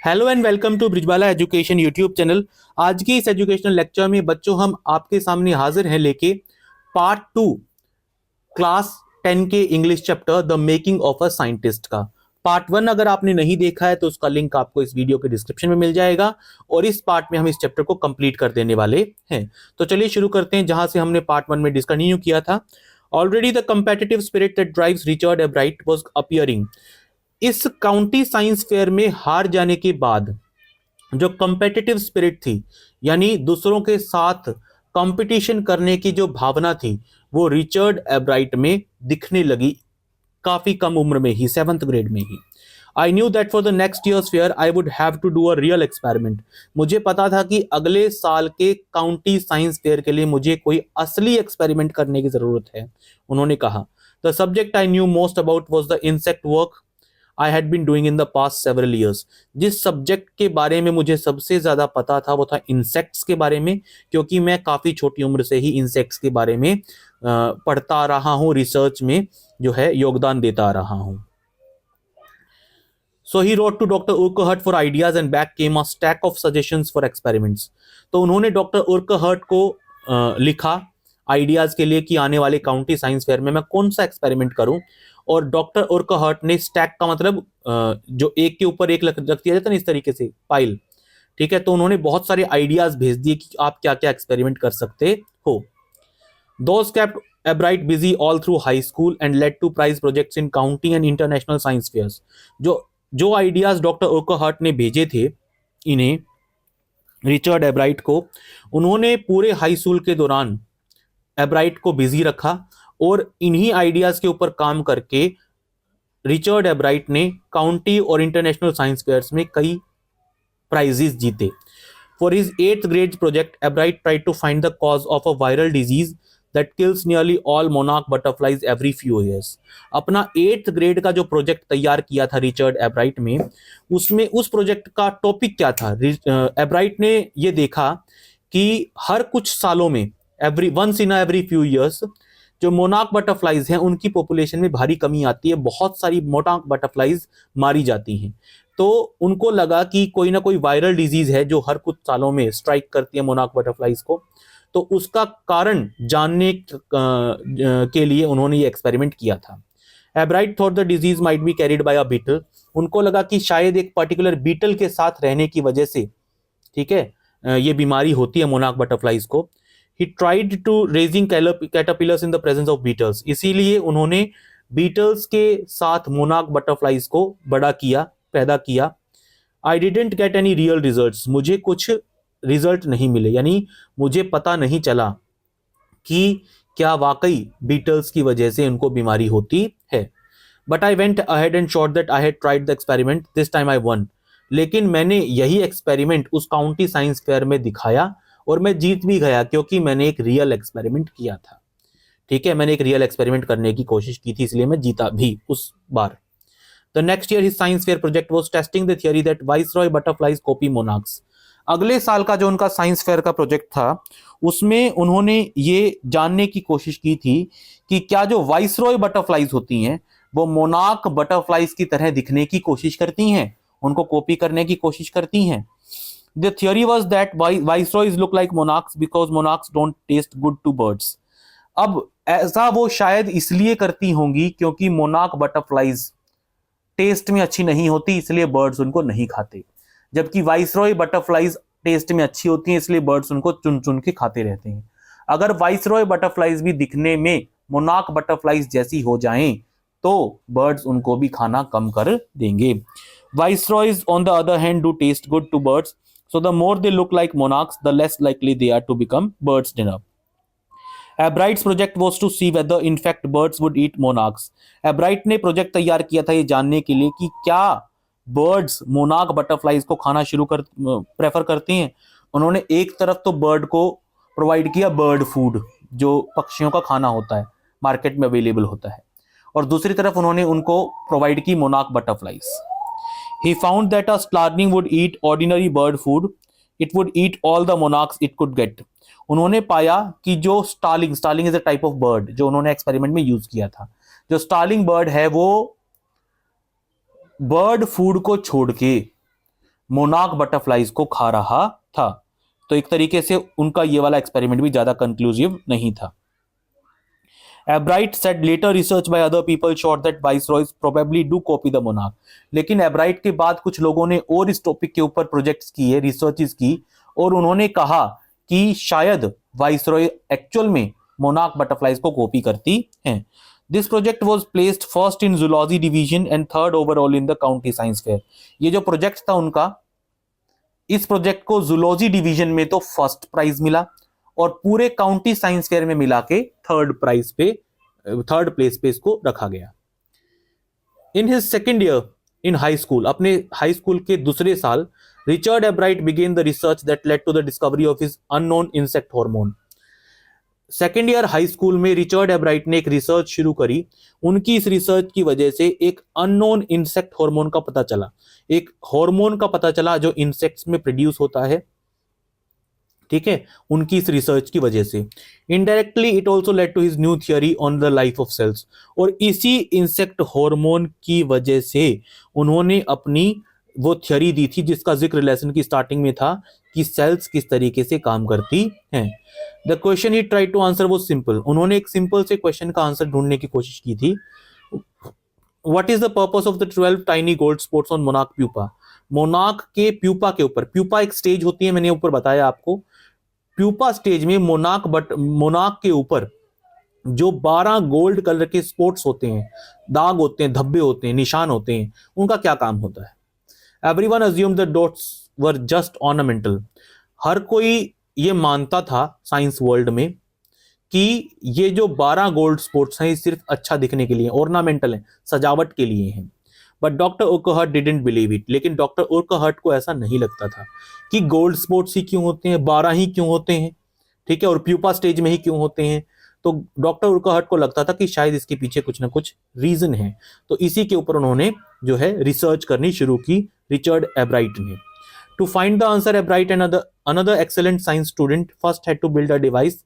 Hello and welcome to Brijbala education YouTube channel. आज की इस एजुकेशनल लेक्चर में बच्चों हम आपके सामने हाजिर हैं लेके पार्ट 2 क्लास 10 के English chapter the making of a scientist का। पार्ट 1 अगर आपने नहीं देखा है तो उसका लिंक आपको इस वीडियो के डिस्क्रिप्शन में मिल जाएगा और इस पार्ट में हम इस चैप्टर को कंप्लीट कर देने वाले हैं। तो चलिए शुरू करते हैं जहां से हमने पार्ट 1 में डिस्कंटिन्यू किया था। Already the competitive spirit that drives Richard एब्राइट was appearing. इस काउंटी साइंस फेयर में हार जाने के बाद जो कंपेटिटिव स्पिरिट थी, यानी दूसरों के साथ कंपटीशन करने की जो भावना थी, वो रिचर्ड एब्राइट में दिखने लगी काफी कम उम्र में ही, 7th ग्रेड में ही। I knew that for the next year's fair I would have to do a real experiment. मुझे पता था कि अगले साल के काउंटी साइंस फेयर के लिए मुझे कोई असली एक्सपेरिमेंट करने की जरूरत है, उन्होंने कहा। The subject I knew most about was the insect work I had been doing in the past several years. जिस सब्जेक्ट के बारे में मुझे सबसे ज्यादा पता था वो था इंसेक्ट्स के बारे में, क्योंकि मैं काफी छोटी उम्र से ही इंसेक्ट्स के बारे में पढ़ता आ रहा हूँ, रिसर्च में जो है योगदान देता आ रहा हूँ। So he wrote to Dr. Urquhart for ideas and back came a stack of suggestions for experiments. तो उन्होंने डॉक्टर उर्कहर्ट को लिखा आइडियाज के लिए कि आने वाले काउंटी साइंस फेयर में मैं कौन सा एक्सपेरिमेंट करूं, और डॉक्टर उर्कहर्ट ने स्टैक का मतलब जो एक के ऊपर एक रख दिया जाता है ना, इस तरीके से पाइल, ठीक है। तो उन्होंने बहुत सारे आइडियाज भेज दिए कि आप क्या क्या एक्सपेरिमेंट कर सकते हो। Those kept Ebright busy all through high school and led to prize projects in county and international science fairs. जो जो आइडियाज डॉक्टर ओकहर्ट ने भेजे थे इन्हें, रिचर्ड एब्राइट को, उन्होंने पूरे हाई स्कूल के दौरान एब्राइट को बिजी रखा और इन्हीं आइडियाज के ऊपर काम करके रिचर्ड एब्राइट ने काउंटी और इंटरनेशनल साइंस फेयर्स में कई प्राइजेस जीते। For his 8th grade project, Ebright tried to find the cause of a viral disease that kills nearly all monarch butterflies every few years. अपना 8th grade का जो project तैयार किया था Richard एब्राइट में, उसमें उस प्रोजेक्ट का टॉपिक क्या था? एब्राइट ने ये देखा कि हर कुछ सालों में, एवरी फ्यू ईयर्स, जो मोनार्क बटरफ्लाइज हैं उनकी पॉपुलेशन में भारी कमी आती है, बहुत सारी मोनार्क बटरफ्लाइज मारी जाती हैं। तो उनको लगा कि कोई ना कोई वायरल डिजीज है जो हर कुछ सालों में स्ट्राइक करती है मोनार्क बटरफ्लाइज को, तो उसका कारण जानने के लिए उन्होंने ये एक्सपेरिमेंट किया था। Ebright thought the disease might be carried by a beetle. उनको लगा कि शायद एक पर्टिकुलर बीटल के साथ रहने की वजह से, ठीक है, ये बीमारी होती है मोनार्क बटरफ्लाइज को। He tried to raising caterpillars in the presence of beetles. इसीलिए उन्होंने बीटल्स के साथ मोनार्क बटरफ्लाइज को बड़ा किया, पैदा किया। I didn't get any real results. मुझे कुछ रिजल्ट नहीं मिले, यानी मुझे पता नहीं चला कि क्या वाकई बीटल्स की वजह से उनको बीमारी होती है। But I went ahead and shot that I had tried the experiment, this time I one. लेकिन मैंने यही एक्सपेरिमेंट उस काउंटी साइंस फेयर में दिखाया और मैं जीत भी गया, क्योंकि मैंने एक रियल एक्सपेरिमेंट किया था। ठीक है, मैंने एक रियल एक्सपेरिमेंट करने की कोशिश की थी, इसलिए मैं जीता भी उस बार। The next year his science fair project was testing the theory that viceroy butterflies copy monarchs. अगले साल का जो उनका साइंस फेयर का प्रोजेक्ट था, उसमें उन्होंने ये जानने की कोशिश की थी कि क्या जो वाइसरॉय बटरफ्लाइज होती हैं वो मोनार्क बटरफ्लाइज की तरह दिखने की कोशिश करती हैं, उनको कॉपी करने की कोशिश करती हैं। The theory was that viceroys look like monarchs because monarchs don't taste good to birds. अब ऐसा वो शायद इसलिए करती होंगी क्योंकि मोनार्क बटरफ्लाइज टेस्ट में अच्छी नहीं होती, इसलिए बर्ड्स उनको नहीं खाते, जबकि वाइसरॉय बटरफ्लाइज टेस्ट में अच्छी होती हैं, इसलिए बर्ड्स उनको चुन चुन के खाते रहते हैं। अगर वाइसरॉय बटरफ्लाइज भी दिखने में मोनार्क बटरफ्लाइज जैसी हो जाएं तो बर्ड्स उनको भी खाना कम कर देंगे। Viceroys on the other hand do taste good to birds, so the more they look like monarchs the less likely they are to become birds dinner. Ebright's project was to see whether in fact birds would eat monarchs. Ebright ने project तैयार किया था ये जानने के लिए कि क्या बर्ड्स मोनार्क बटरफ्लाइज को खाना प्रेफर करते हैं। उन्होंने एक तरफ तो बर्ड को प्रोवाइड किया बर्ड फूड, जो पक्षियों का खाना होता है, मार्केट में अवेलेबल होता है, और दूसरी तरफ उन्होंने उनको प्रोवाइड की monarch butterflies. He found that a starling would eat ordinary bird food, it would eat all the monarchs it could get. उन्होंने पाया कि जो starling is a type of bird जो उन्होंने एक्सपेरिमेंट में यूज किया था, जो स्टार्लिंग बर्ड है वो बर्ड फूड को छोड़ के मोनार्क बटरफ्लाइज को खा रहा था। तो एक तरीके से उनका ये वाला एक्सपेरिमेंट भी ज्यादा कंक्लूसिव नहीं था। Albright said later research by other people showed that viceroys probably do copy the monarch. लेकिन एब्राइट के बाद कुछ लोगों ने और इस टॉपिक के ऊपर प्रोजेक्ट्स किए, रिसर्चेस की, और उन्होंने कहा कि शायद वाइसरॉय एक्चुअल में मोनार्क बटरफ्लाइज को कॉपी करती हैं। This project was placed first in zoology division and third overall in the county science fair. ये जो प्रोजेक्ट था उनका, इस प्रोजेक्ट को जूलॉजी डिवीजन में तो फर्स्ट प्राइज मिला और पूरे काउंटी साइंस फेयर में मिला के थर्ड प्लेस पे इसको रखा गया। In his second year in high school, अपने हाई स्कूल के दूसरे साल, Richard Ebright began the research that led to the discovery of his unknown insect hormone. Second year high school में रिचर्ड एब्राइट ने एक रिसर्च शुरू करी। उनकी इस रिसर्च की वजह से एक अननोन इंसेक्ट हार्मोन का पता चला, एक हार्मोन का पता चला जो इंसेक्ट्स में प्रोड्यूस होता है, ठीक है, उनकी इस रिसर्च की वजह से। Indirectly it also led to his new theory on the life of cells. और इसी इंसेक्ट हार्मोन की वजह से उन्होंने अपनी वो थियोरी दी थी जिसका जिक्र लेसन की स्टार्टिंग में था कि सेल्स किस तरीके से काम करती हैं। The question he try to answer वो सिंपल। उन्होंने एक सिंपल से क्वेश्चन का आंसर ढूंढने की कोशिश की थी। What is the purpose of the 12 tiny gold spots on monarch pupa. Monarch के प्यूपा के ऊपर, प्यूपा एक स्टेज होती है, मैंने ऊपर बताया आपको, प्यूपा स्टेज में मोनार्क के ऊपर जो 12 गोल्ड कलर के स्पॉट्स होते हैं, दाग होते हैं, धब्बे होते हैं, निशान होते हैं, उनका क्या काम होता है। Everyone assumed the dots were just ornamental. हर कोई ये मानता था साइंस वर्ल्ड में कि ये जो 12 गोल्ड स्पॉट्स हैं ये सिर्फ अच्छा दिखने के लिए, ऑर्नामेंटल हैं, सजावट के लिए हैं। But doctor Urquhart didn't believe it. लेकिन डॉक्टर उर्कहर्ट को ऐसा नहीं लगता था कि गोल्ड स्पॉट्स ही क्यों होते हैं, 12 ही क्यों होते हैं, ठीक है, और प्यूपा स्टेज में ही क्यों होते हैं। तो डॉक्टर उर्कहर्ट को लगता था कि शायद इसके पीछे कुछ ना कुछ रीजन है। तो इसी के ऊपर उन्होंने जो है रिसर्च करनी शुरू की, रिचर्ड एब्राइट ने। To find the answer, Ebright and another excellent science student first had to build a device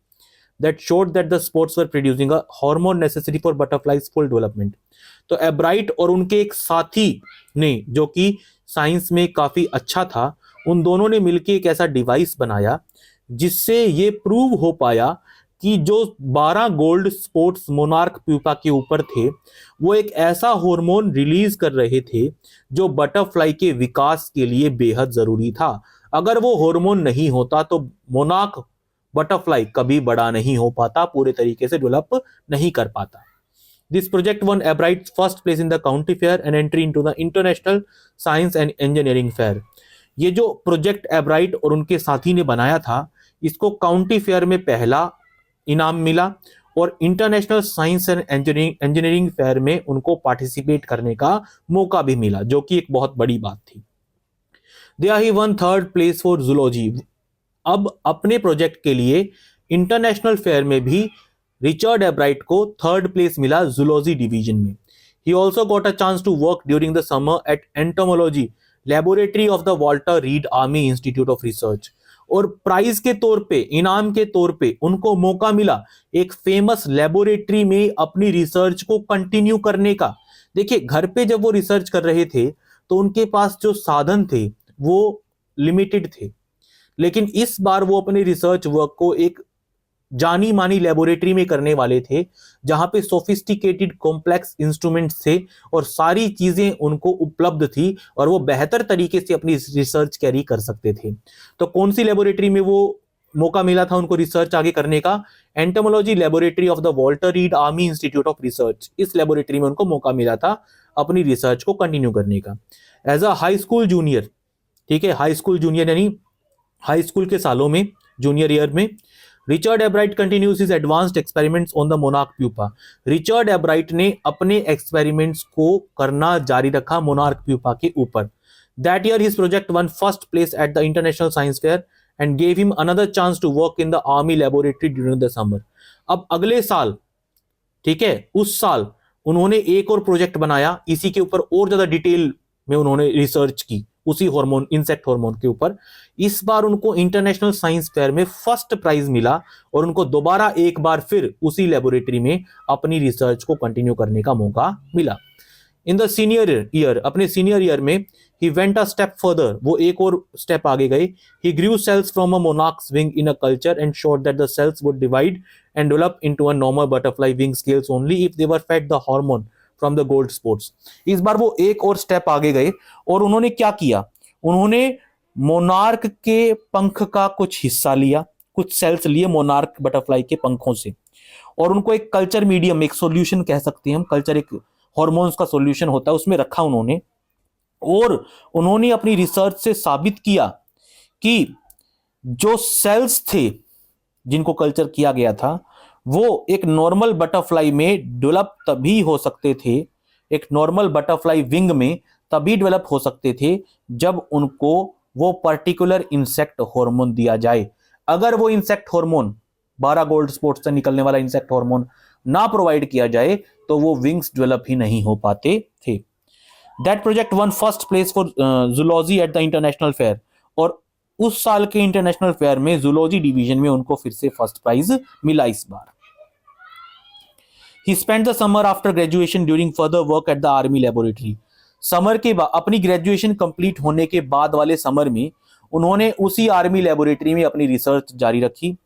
that showed that the spots were producing a hormone necessary for butterflies full development. तो एब्राइट और उनके एक साथी ने, जो कि science में काफी अच्छा था, उन दोनों ने मिलकर एक ऐसा डिवाइस बनाया जिससे ये प्रूव हो पाया कि जो 12 गोल्ड स्पॉट्स मोनार्क प्यूपा के ऊपर थे वो एक ऐसा हार्मोन रिलीज कर रहे थे जो बटरफ्लाई के विकास के लिए बेहद जरूरी था। अगर वो हार्मोन नहीं होता तो मोनार्क बटरफ्लाई कभी बड़ा नहीं हो पाता, पूरे तरीके से डेवलप नहीं कर पाता। This project one एब्राइट first place in the county fair and entry into the international science and engineering fair. ये जो प्रोजेक्ट एब्राइट और उनके साथी ने बनाया था, इसको काउंटी फेयर में पहला इनाम मिला और international science and engineering fair में उनको पार्टिसिपेट करने का मौका भी मिला, जो कि एक बहुत बड़ी बात थी। There he won third place for zoology. अब अपने प्रोजेक्ट के लिए इंटरनेशनल फेयर में भी रिचर्ड एब्राइट को थर्ड प्लेस मिला जूलॉजी डिवीजन में। He also got a chance to work during the summer at entomology laboratory of the Walter Reed Army Institute of Research. और प्राइज के तौर पे, इनाम के तौर पे उनको मौका मिला एक फेमस लेबोरेटरी में अपनी रिसर्च को कंटिन्यू करने का। देखिए, घर पे जब वो रिसर्च कर रहे थे तो उनके पास जो साधन थे वो लिमिटेड थे, लेकिन इस बार वो अपने रिसर्च वर्क को एक जानी मानी लेबोरेटरी में करने वाले थे जहां पे सोफिस्टिकेटेड कॉम्प्लेक्स इंस्ट्रूमेंट्स थे और सारी चीजें उनको उपलब्ध थी और वो बेहतर तरीके से अपनी रिसर्च कैरी कर सकते थे। तो कौन सी लेबोरेटरी में वो मौका मिला था उनको रिसर्च आगे करने का? Entomology laboratory of the Walter read army institute of research. इस लेबोरेटरी में उनको मौका मिला था अपनी रिसर्च को कंटिन्यू करने का। As a high school junior, ठीक है, हाई स्कूल जूनियर यानी हाई स्कूल के सालों में, जूनियर ईयर में, Richard Ebright continues his advanced experiments on the monarch pupa. Richard Ebright ने अपने एक्सपेरिमेंट्स को करना जारी रखा मोनार्क प्यूपा के ऊपर। That year his project won first place at the international science fair and gave him another chance to work in the army laboratory during the summer. अब अगले साल, ठीक है, उस साल उन्होंने एक और प्रोजेक्ट बनाया, इसी के ऊपर और ज्यादा डिटेल में उन्होंने रिसर्च की, उसी हार्मोन, इंसेक्ट हार्मोन के ऊपर। इस बार उनको इंटरनेशनल साइंस फेयर में फर्स्ट प्राइज मिला और उनको दोबारा एक बार फिर उसी लेबोरेटरी में अपनी रिसर्च को कंटिन्यू करने का मौका मिला। इन द सीनियर ईयर, अपने सीनियर ईयर में, he went a step further, वो एक और स्टेप आगे गए. He grew cells from a monarch's wing in a culture and showed that the cells would divide and develop into a normal butterfly wing scales only if they were fed the hormone from the gold spots. इस बार वो एक और स्टेप आगे गए और उन्होंने क्या किया, उन्होंने मोनार्क के पंख का कुछ हिस्सा लिया, कुछ सेल्स लिए मोनार्क बटरफ्लाई के पंखों से, और उनको एक कल्चर मीडियम, एक सॉल्यूशन कह सकते हैं हम, कल्चर एक हॉर्मोन्स का सॉल्यूशन होता है, उसमें रखा उन्होंने. और उन्होंने अपनी रिसर्च से साबित किया कि जो सेल्स थे जिनको कल्चर किया गया था वो एक नॉर्मल बटरफ्लाई में डेवलप तभी हो सकते थे, एक नॉर्मल बटरफ्लाई विंग में तभी डेवलप हो सकते थे जब उनको वो पर्टिकुलर इंसेक्ट हार्मोन दिया जाए. अगर वो इंसेक्ट हार्मोन 12 गोल्ड स्पॉट्स से निकलने वाला इंसेक्ट हार्मोन ना प्रोवाइड किया जाए तो वो विंग्स डेवलप ही नहीं हो पाते थे. That project won first place for zoology at the international fair, और उस साल के इंटरनेशनल फेयर में जूलॉजी डिवीजन में उनको फिर से फर्स्ट प्राइज मिला इस बार. He spend the summer after graduation during further work at the army laboratory. Summer के बाद, अपनी ग्रेजुएशन कंप्लीट होने के बाद वाले समर में उन्होंने उसी आर्मी लेबोरेटरी में अपनी रिसर्च जारी रखी.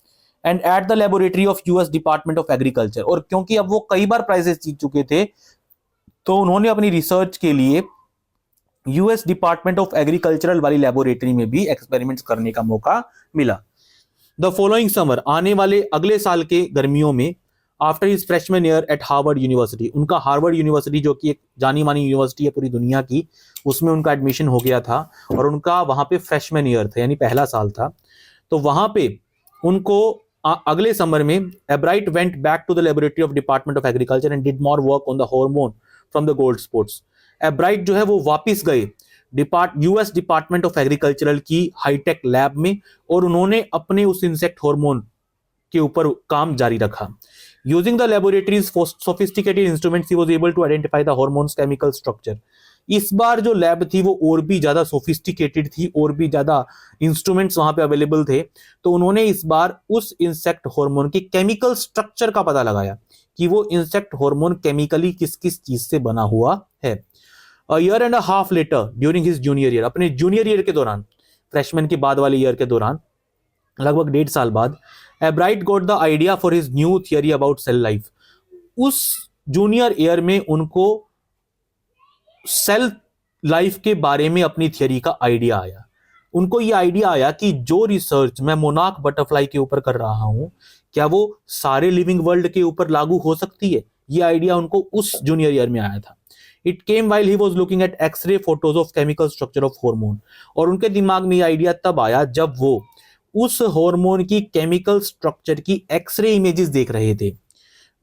And at the laboratory of US department of agriculture, और क्योंकि अब वो कई बार प्राइजेस जीत चुके थे तो उन्होंने अपनी रिसर्च के लिए यूएस डिपार्टमेंट ऑफ एग्रीकल्चरल वाली लेबोरेटरी में भी एक्सपेरिमेंट्स करने का मौका मिला. द फॉलोइंग समर, आने वाले अगले साल के गर्मियों में, after his freshman year eight Harvard university, उनका हार्वर्ड यूनिवर्सिटी जो कि एक जानी मानी यूनिवर्सिटी है पूरी दुनिया की, उसमें उनका एडमिशन हो गया था और उनका वहां पे फ्रेशमैन ईयर था यानी पहला साल था. तो वहां पे उनको अगले समर में Ebright went back to the laboratory of department of agriculture and did more work on the hormone from the gold spots. Ebright जो है वो वापस गए यूएस डिपार्टमेंट ऑफ एग्रीकल्चरल की हाईटेक लैब में और उन्होंने अपने उस इंसेक्ट हार्मोन के ऊपर काम जारी रखा. Using the laboratory's sophisticated instruments he was able to identify the hormone's chemical structure. इस बार जो लैब थी वो और भी ज्यादा सोफिस्टिकेटेड थी, और भी ज्यादा इंस्ट्रूमेंट्स वहां पे अवेलेबल थे. तो उन्होंने इस बार उस इंसेक्ट हार्मोन के केमिकल स्ट्रक्चर का पता लगाया कि वो इंसेक्ट हार्मोन केमिकली किस किस चीज से बना हुआ है. A year and a half letter during his junior year, अपने जूनियर ईयर के दौरान, फ्रेशमैन के बाद वाले ईयर के दौरान, लगभग 1.5 साल बाद, Ebright got the idea for his new theory about cell life. उस जूनियर ईयर में उनको सेल लाइफ के बारे में अपनी थियरी का आइडिया आया. उनको ये आइडिया आया कि जो रिसर्च मैं मोनार्क बटरफ्लाई के ऊपर कर रहा हूं क्या वो सारे लिविंग वर्ल्ड के ऊपर लागू हो सकती है. ये आइडिया उनको उस जूनियर ईयर में आया था. It came while he was looking at x ray photos of chemical structure of hormone, और उनके दिमाग में ये आइडिया तब आया जब वो उस हार्मोन की केमिकल स्ट्रक्चर की एक्सरे इमेजेस देख रहे थे.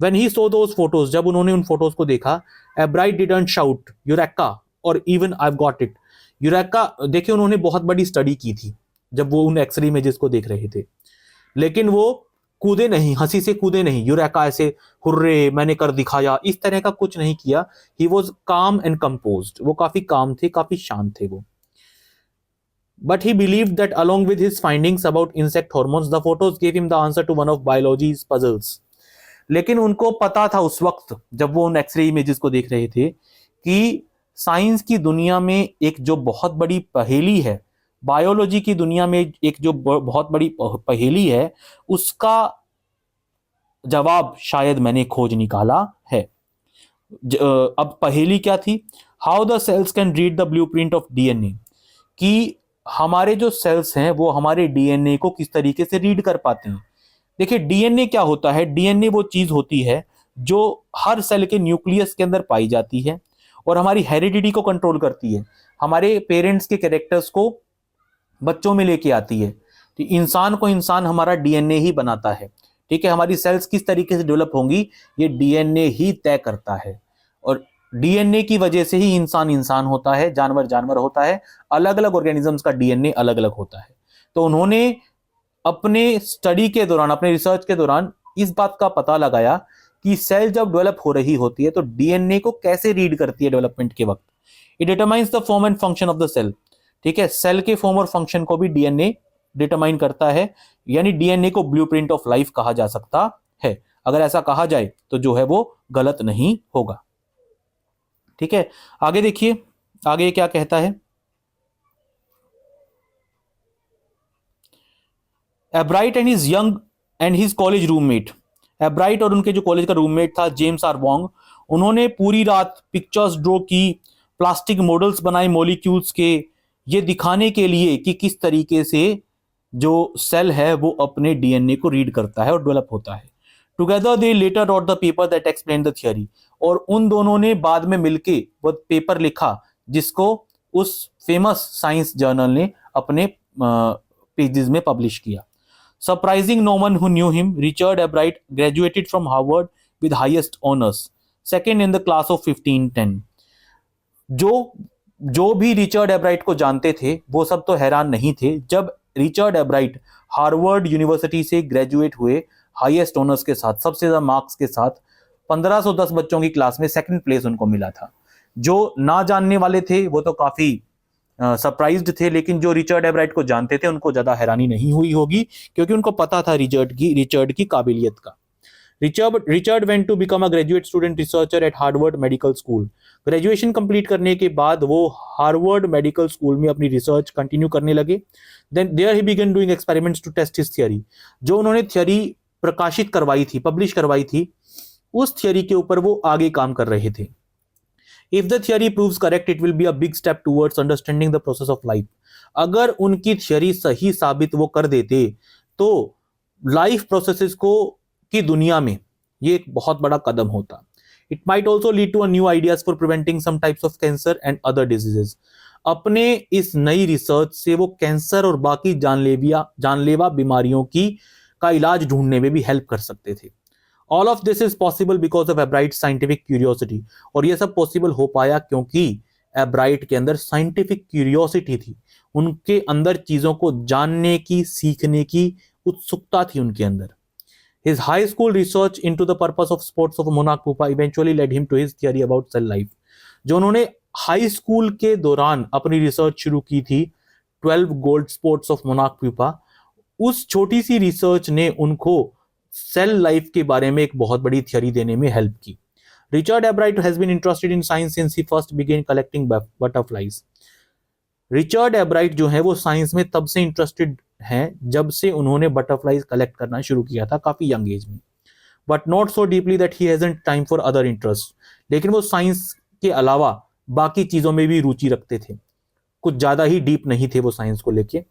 When he saw those photos, जब उन्होंने उन फोटोज को देखा, एब्राइट डिडंट शाउट यूरेका और even I got it. Eureka, देखिए उन्होंने बहुत बड़ी स्टडी की थी जब वो उन एक्सरे इमेजेस को देख रहे थे, लेकिन वो कूदे नहीं, हंसी से कूदे नहीं. यूरेका ऐसे हुर्रे मैंने कर दिखाया, इस तरह का कुछ नहीं किया. ही वॉज काम एंड कंपोज्ड, वो काफी काम थे, काफी शांत थे वो. But he believed that along with his findings about insect hormones, the photos gave him the answer to one of biology's puzzles. लेकिन उनको पता था उस वक्त जब वो उन एक्सरे इमेजेस को देख रहे थे कि साइंस की दुनिया में एक जो बहुत बड़ी पहेली है, बायोलॉजी की दुनिया में एक जो बहुत बड़ी पहेली है, उसका जवाब शायद मैंने खोज निकाला है. अब पहेली क्या थी? How the cells can read the blueprint of DNA, कि हमारे जो सेल्स हैं वो हमारे डीएनए को किस तरीके से रीड कर पाते हैं. देखिए डीएनए क्या होता है? डीएनए वो चीज होती है जो हर सेल के न्यूक्लियस के अंदर पाई जाती है और हमारी हेरिडिटी को कंट्रोल करती है, हमारे पेरेंट्स के कैरेक्टर्स को बच्चों में लेके आती है. तो इंसान को इंसान हमारा डीएनए ही बनाता है. ठीक है, हमारी सेल्स किस तरीके से डेवलप होंगी ये डीएनए ही तय करता है, और डीएनए की वजह से ही इंसान इंसान होता है, जानवर जानवर होता है. अलग अलग ऑर्गेनिजम्स का डीएनए अलग अलग होता है. तो उन्होंने अपने स्टडी के दौरान, अपने रिसर्च के दौरान इस बात का पता लगाया कि सेल जब डेवलप हो रही होती है तो डीएनए को कैसे रीड करती है डेवलपमेंट के वक्त. It determines the form and function of the cell. ठीक है, सेल के फॉर्म और फंक्शन को भी डीएनए डिटरमाइन करता है, यानी डीएनए को ब्लूप्रिंट ऑफ लाइफ कहा जा सकता है. अगर ऐसा कहा जाए तो जो है वो गलत नहीं होगा. ठीक है, आगे देखिए, आगे क्या कहता है। एब्राइट and his young and his college roommate, एब्राइट और उनके जो कॉलेज का रूममेट था जेम्स आर वोंग, उन्होंने पूरी रात पिक्चर्स ड्रॉ की, प्लास्टिक मॉडल्स बनाए मॉलिक्यूल्स के, ये दिखाने के लिए कि किस तरीके से जो सेल है वो अपने डीएनए को रीड करता है और डेवलप होता है। Together they later wrote the paper that explain the theory, और उन दोनों ने बाद में मिलके वो पेपर लिखा जिसको उस फेमस साइंस जर्नल ने अपने पेजेस में पब्लिश किया। Surprising no one who knew him, Richard Albright graduated from Harvard with highest honors, second in the class of 1510. जो भी रिचर्ड एब्राइट को जानते थे वो सब तो हैरान नहीं थे जब रिचर्ड एब्राइट हार्वर्ड यूनिवर्सिटी से ग्रेजुएट हुए हाईएस्ट ऑनर्स के साथ, सबसे ज्यादा मार्क्स के साथ, 1510 बच्चों की क्लास में सेकंड प्लेस उनको मिला था। जो ना जानने वाले थे वो तो काफी सरप्राइज्ड थे, लेकिन जो रिचर्ड एब्राइट को जानते थे उनको ज्यादा हैरानी नहीं हुई होगी, क्योंकि उनको पता था रिचर्ड की काबिलियत का। Richard went to become a graduate student researcher at Harvard medical school. Graduation complete करने के बाद वो हार्वर्ड मेडिकल स्कूल में अपनी रिसर्च कंटिन्यू करने लगे। Then there he began doing experiments to test his theory. जो उन्होंने थियरी प्रकाशित करवाई थी, पब्लिश करवाई थी, उस थियरी के ऊपर वो आगे काम कर रहे थे। If the theory proves correct, it will be a big step towards understanding the process of life. अगर उनकी थियरी सही साबित वो कर देते तो लाइफ प्रोसेसेस को की दुनिया में ये एक बहुत बड़ा कदम होता। It might also lead to a new ideas for preventing some types of cancer and other diseases. अपने इस नई रिसर्च से वो कैंसर और बाकी जानलेवा बीमारियों की का इलाज ढूंढने में भी हेल्प कर सकते थे। All of this is possible because of Albright's scientific curiosity. और ये सब पॉसिबल हो पाया क्योंकि एब्राइट के अंदर साइंटिफिक क्यूरियोसिटी थी, उनके अंदर चीजों को जानने की, सीखने की उत्सुकता थी उनके अंदर। His high school research into the purpose of sports of monarch pupa eventually led him to his theory about cell life. जो उन्होंने हाई स्कूल के दौरान अपनी रिसर्च शुरू की थी 12 gold sports of monarch pupa, उस छोटी सी रिसर्च ने उनको सेल लाइफ के बारे में एक बहुत बड़ी थियरी देने में हेल्प की। Richard Ebright has been interested in science since he first began collecting butterflies. Richard Ebright जो है वो साइंस में तब से इंटरेस्टेड हैं जब से उन्होंने बटरफ्लाइज कलेक्ट करना शुरू किया था, काफी यंग एज में। But not so deeply that he hasn't time for other interest. लेकिन वो साइंस के अलावा बाकी चीजों में भी रुचि रखते थे, कुछ ज्यादा ही डीप नहीं थे वो साइंस को लेके।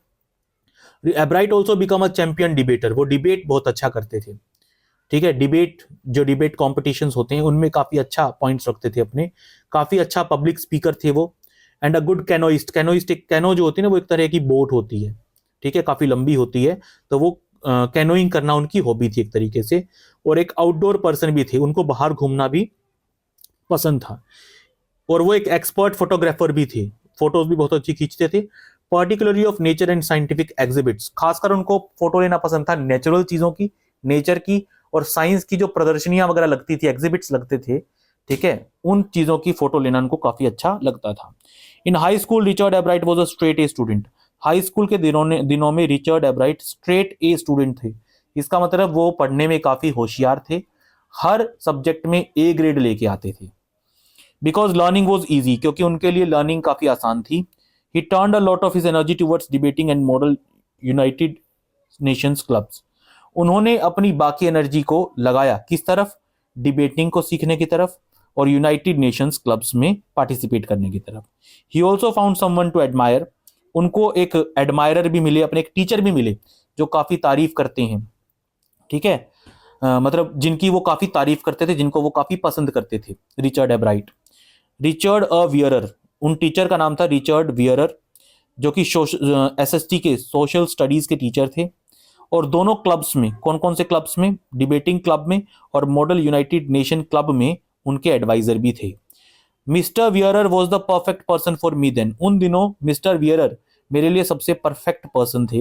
Ebright also become a champion debater, वो डिबेट बहुत अच्छा करते थे। ठीक है, डिबेट कॉम्पिटिशन्स होते हैं उनमें काफी अच्छा पॉइंट्स रखते थे अपने, काफी अच्छा पब्लिक स्पीकर थे वो। एंड अ गुड कैनोइस्ट, एक कैनो जो होती है ना वो एक तरह की बोट होती है, ठीक है, काफी लंबी होती है, तो वो कैनोइंग करना उनकी हॉबी थी एक तरीके से। और एक आउटडोर पर्सन भी थे, उनको बाहर घूमना भी पसंद था। और वो एक एक्सपर्ट फोटोग्राफर भी थे, फोटोज भी बहुत अच्छी खींचते थे। Particularly of nature and scientific exhibits, खासकर उनको फोटो लेना पसंद था नेचुरल चीजों की, नेचर की, और साइंस की जो प्रदर्शनियां वगैरह लगती थी, एग्जिबिट्स लगते थे, ठीक है, उन चीजों की फोटो लेना उनको काफी अच्छा लगता था। इन high school Richard एब्राइट was a straight a student. High school के दिनों में रिचर्ड एब्राइट स्ट्रेट ए स्टूडेंट थे। इसका मतलब वो पढ़ने में काफी होशियार थे, हर सब्जेक्ट में ए ग्रेड लेके आते थे। बिकॉज लर्निंग वॉज ईजी, क्योंकि उनके लिए लर्निंग काफी आसान थी। He turned a lot of his energy towards debating and model United Nations clubs. उन्होंने अपनी बाकी एनर्जी को लगाया किस तरफ, डिबेटिंग को सीखने की तरफ और यूनाइटेड नेशंस क्लब्स में पार्टिसिपेट करने की तरफ। He also found someone to admire. उनको एक एडमायरर भी मिले, अपने एक टीचर भी मिले जो काफी तारीफ करते हैं, ठीक है, मतलब जिनकी वो काफी तारीफ करते थे, जिनको वो काफी पसंद करते थे, रिचर्ड एब्राइट। रिचर्ड अ वियरर, उन टीचर का नाम था रिचर्ड वियरर, जो कि एसएसटी के सोशल स्टडीज के टीचर थे। और दोनों क्लब्स में, कौन कौन से क्लब्स में, डिबेटिंग क्लब में और मॉडल यूनाइटेड नेशन क्लब में उनके एडवाइजर भी थे। Mister Weiherer was the perfect person for me then. उन दिनों मिस्टर वियरर मेरे लिए सबसे परफेक्ट पर्सन थे।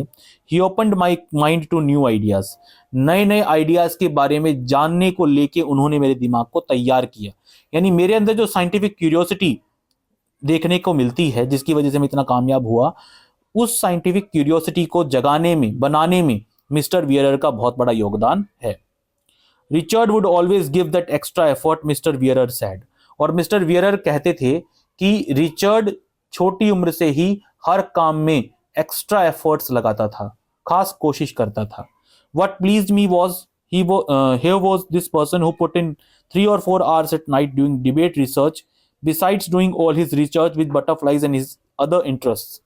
He opened my mind to new ideas. नए नए आइडियाज के बारे में जानने को लेके उन्होंने मेरे दिमाग को तैयार किया। यानी मेरे अंदर जो साइंटिफिक क्यूरियोसिटी देखने को मिलती है, जिसकी वजह से मैं इतना कामयाब हुआ, उस साइंटिफिक क्यूरियोसिटी को जगाने में, बनाने में मिस्टर वियरर का बहुत बड़ा योगदान है। Richard would always give that extra effort, mister wearer said. और मिस्टर वियरर कहते थे कि रिचर्ड छोटी उम्र से ही हर काम में एक्स्ट्रा एफर्ट्स लगाता था, खास कोशिश करता था. What pleased me was here was this person who put in 3 or 4 hours at night doing debate research, besides doing all his research with butterflies and his other interests.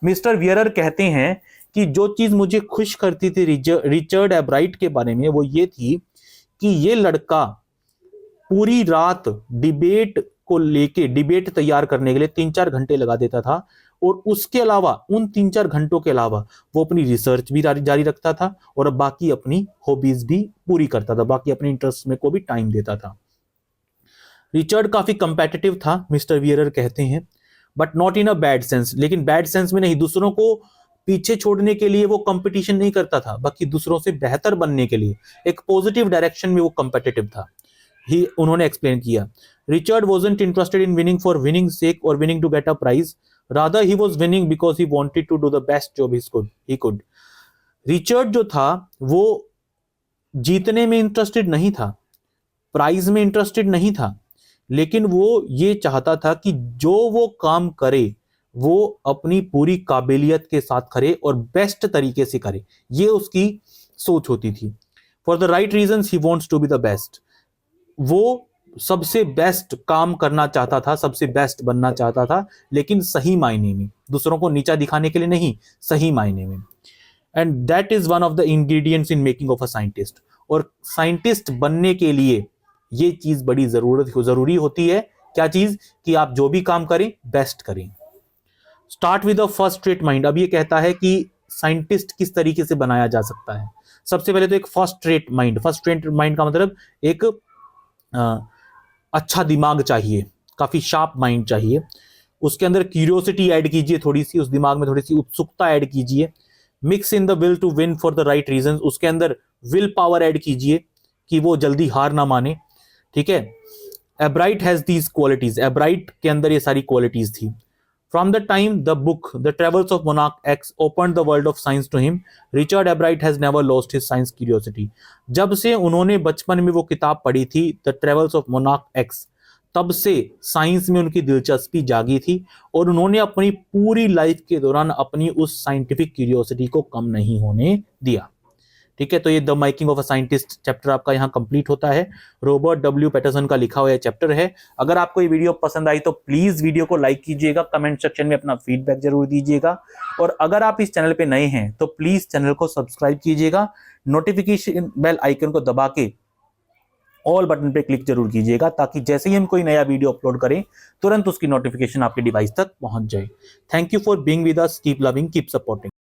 Mister wearer कहते हैं कि जो चीज मुझे खुश करती थी Richard एब्राइट के बारे में वो ये थी कि ये लड़का पूरी रात डिबेट तैयार करने के लिए 3-4 घंटे लगा देता था, और उसके अलावा उन 3-4 घंटों के अलावा वो अपनी रिसर्च भी जारी रखता था और बाकी अपनी हॉबीज भी पूरी करता था, बाकी अपने इंटरेस्ट में को भी टाइम देता था. रिचर्ड काफी कंपेटिटिव था, मिस्टर वियरर कहते हैं, but not in a bad sense. लेकिन बैड सेंस में नहीं, दूसरों को पीछे छोड़ने के लिए वो कंपटीशन नहीं करता था, बाकी दूसरों से बेहतर बनने के लिए एक पॉजिटिव डायरेक्शन में वो कंपेटिटिव था. उन्होंने एक्सप्लेन किया, Richard wasn't interested in winning for winning sake or winning to get a prize. Rather, he was winning because he wanted to do the best job he could. Richard जो था वो जीतने में interested नहीं था, prize में interested नहीं था, लेकिन वो ये चाहता था कि जो वो काम करे वो अपनी पूरी काबिलियत के साथ करे और बेस्ट तरीके से करे, ये उसकी सोच होती थी. For the right reasons he wants to be the best. वो सबसे बेस्ट काम करना चाहता था, सबसे बेस्ट बनना चाहता था, लेकिन सही मायने में, दूसरों को नीचा दिखाने के लिए नहीं, सही मायने में. And that is one of the ingredients in making of a scientist. और साइंटिस्ट बनने के लिए ये चीज बड़ी जरूरी होती है. क्या चीज? कि आप जो भी काम करें बेस्ट करें. Start with a first rate mind. अब ये कहता है कि साइंटिस्ट किस तरीके से बनाया जा सकता है. सबसे पहले तो एक first rate mind. First rate mind का मतलब एक अच्छा दिमाग चाहिए, काफी शार्प माइंड चाहिए. उसके अंदर क्यूरियोसिटी ऐड कीजिए, थोड़ी सी उस दिमाग में थोड़ी सी उत्सुकता ऐड कीजिए. Mix in the will to win for the right reasons. उसके अंदर विल पावर ऐड कीजिए कि वो जल्दी हार ना माने. ठीक है. एब्राइट हैज दीज क्वालिटीज. एब्राइट के अंदर ये सारी क्वालिटीज थी. From the time the book The Travels of Monarch X opened the world of science to him, Richard Ebright has never lost his science curiosity. जब से उन्होंने बचपन में वो किताब पढ़ी थी The Travels of Monarch X, तब से साइंस में उनकी दिलचस्पी जागी थी और उन्होंने अपनी पूरी लाइफ के दौरान अपनी उस साइंटिफिक क्यूरियोसिटी को कम नहीं होने दिया. ठीक है. तो ये the making of a scientist chapter आपका यहाँ कंप्लीट होता है. रॉबर्ट डब्ल्यू पैटरसन का लिखा हुआ चैप्टर है. अगर आपको ये वीडियो पसंद आई तो प्लीज वीडियो को लाइक कीजिएगा, कमेंट सेक्शन में अपना फीडबैक जरूर दीजिएगा, और अगर आप इस चैनल पे नए हैं तो प्लीज चैनल को सब्सक्राइब कीजिएगा. नोटिफिकेशन बेल आइकन को दबा के ऑल बटन पे क्लिक जरूर कीजिएगा, ताकि जैसे ही हम कोई नया वीडियो अपलोड करें तुरंत उसकी नोटिफिकेशन आपके डिवाइस तक पहुंच जाए. Thank you for being with us. Keep loving, keep supporting.